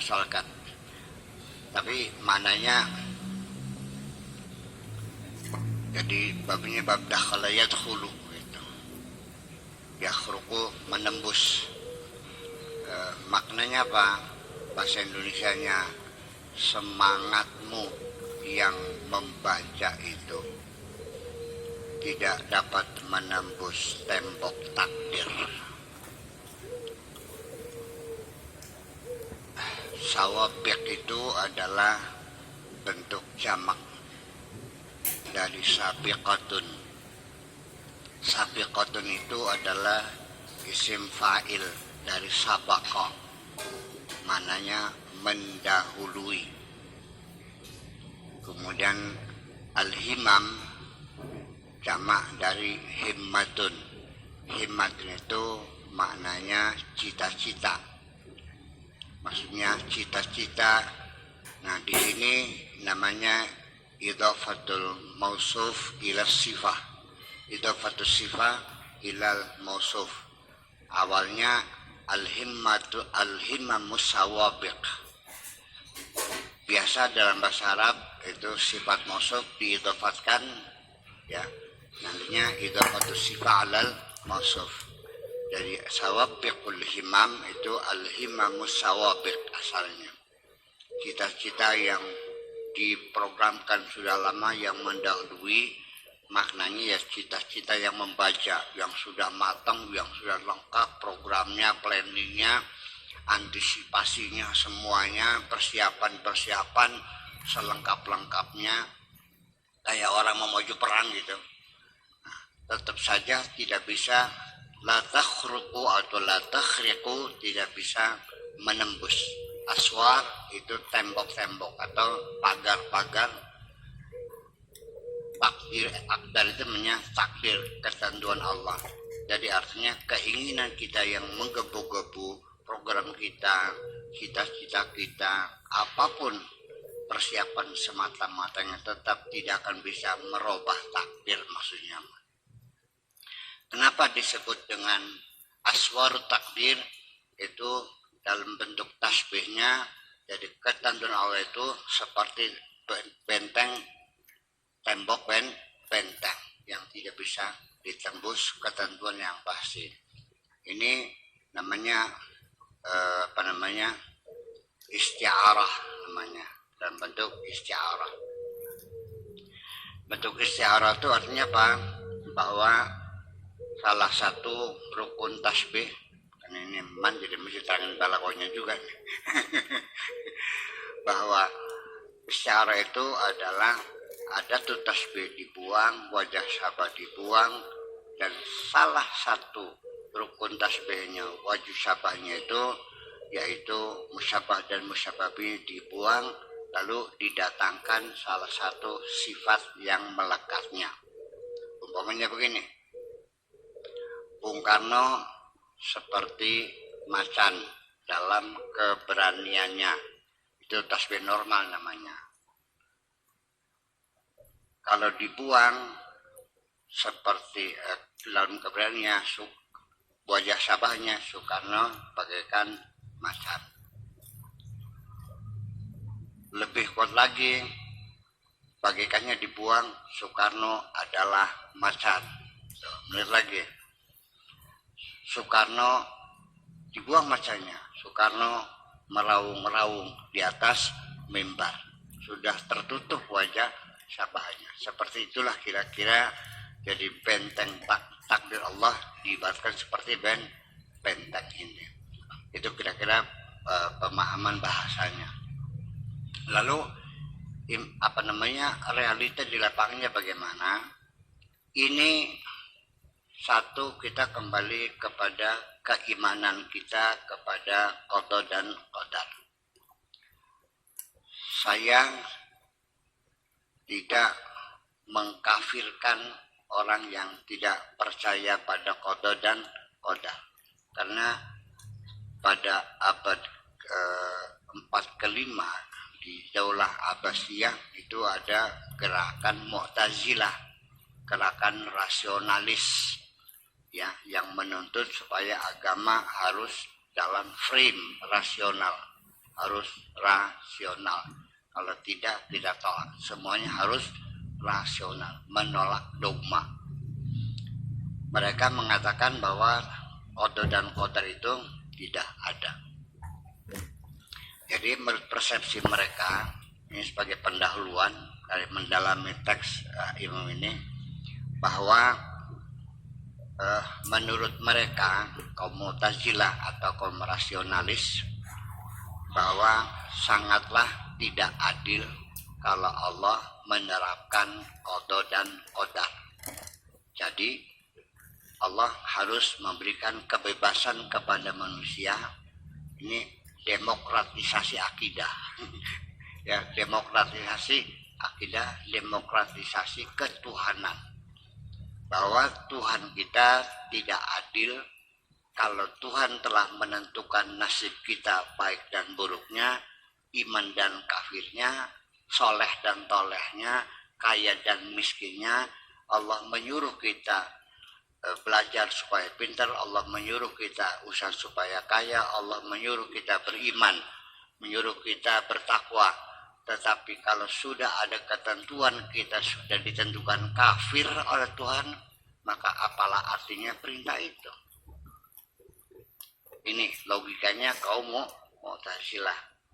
persoalkan. Tapi maknanya jadi babnya bab dakhala yadkhulu gitu. Yakhruqu menembus. Maknanya apa? Bahasa Indonesianya semangatmu yang membaca itu tidak dapat menembus tembok takdir. Sawabiq itu adalah bentuk jamak dari sabiqatun. Sabiqatun itu adalah isim fa'il dari sabaqa, maknanya mendahului. Kemudian al-himam jamak dari himmatun. Himmatun itu maknanya cita-cita. Maksudnya cita-cita. Nah, di sini namanya idhafatul mausuf ila sifah. Idhafatul sifah ilal mausuf. Awalnya al-himmamus sawabiq. Biasa dalam bahasa Arab itu sifat mausuf diidhafatkan, ya. Nantinya idhafatus sifah alal mausuf. Jadi sawabiqul himam itu al-himmamus sawabiq asalnya. Cita-cita yang diprogramkan sudah lama, yang mendahului, maknanya ya cita-cita yang membaca, yang sudah matang, yang sudah lengkap programnya, planningnya, antisipasinya, semuanya, persiapan selengkap-lengkapnya, kayak orang mau maju perang gitu. Nah, tetap saja tidak bisa la takhruqu atau la takhriqu, tidak bisa menembus. Aswar itu tembok-tembok atau pagar-pagar. Takdir, akdar itu namanya takdir, ketentuan Allah. Jadi artinya keinginan kita yang menggebu-gebu, program kita, cita-cita kita, apapun persiapan semata-matanya tetap tidak akan bisa merubah takdir maksudnya. Kenapa disebut dengan aswar takdir? Itu dalam bentuk tasbihnya. Jadi ketentuan Allah itu seperti benteng, tembok benteng yang tidak bisa ditembus ketentuan yang pasti. Ini namanya isti'arah namanya, dalam bentuk isti'arah. Bentuk isti'arah itu artinya apa? Bahwa salah satu rukun tasbih, kan ini man jadi mesti terangin balakonya juga nih. Bahwa isti'arah itu adalah ada tuh tasbih dibuang, wajah syabah dibuang, dan salah satu rukun tasbihnya, wajah syabahnya itu yaitu musyabah dan musyababi dibuang, lalu didatangkan salah satu sifat yang melekatnya. Umpamanya begini, Bung Karno seperti macan dalam keberaniannya, itu tasbih normal namanya. Kalau dibuang seperti dalam keberaniannya, wajah sabahnya Soekarno bagaikan macan. Lebih kuat lagi, bagaikannya dibuang, Soekarno adalah macan. Menurut lagi, Soekarno dibuang macannya, Soekarno meraung-raung di atas mimbar, sudah tertutup wajah sabahnya. Seperti itulah kira-kira. Jadi benteng takdir Allah diibaratkan seperti benteng ini. Itu kira-kira pemahaman bahasanya. Lalu realita di lapangnya bagaimana? Ini satu, kita kembali kepada keimanan kita kepada qada dan qadar. Saya tidak mengkafirkan orang yang tidak percaya pada qada dan qadar, karena pada abad ke-4 ke-5 di Daulah Abbasiyah itu ada gerakan Mu'tazilah, gerakan rasionalis, ya, yang menuntut supaya agama harus dalam frame rasional, harus rasional. Kalau tidak tolak. Semuanya harus rasional, menolak dogma. Mereka mengatakan bahwa qada dan qadar itu tidak ada. Jadi menurut persepsi mereka, ini sebagai pendahuluan dari mendalami teks Imam ini, bahwa menurut mereka kaum Mu'tazilah atau kaum rasionalis, bahwa sangatlah tidak adil kalau Allah menerapkan qada dan qadar. Jadi Allah harus memberikan kebebasan kepada manusia. Ini demokratisasi akidah. Ya, demokratisasi akidah, demokratisasi ketuhanan. Bahwa Tuhan kita tidak adil kalau Tuhan telah menentukan nasib kita baik dan buruknya, iman dan kafirnya, soleh dan tolehnya, kaya dan miskinnya. Allah menyuruh kita belajar supaya pintar, Allah menyuruh kita usaha supaya kaya, Allah menyuruh kita beriman, menyuruh kita bertakwa. Tetapi kalau sudah ada ketentuan kita sudah ditentukan kafir oleh Tuhan, maka apalah artinya perintah itu? Ini logikanya kaum Mu'tazilah.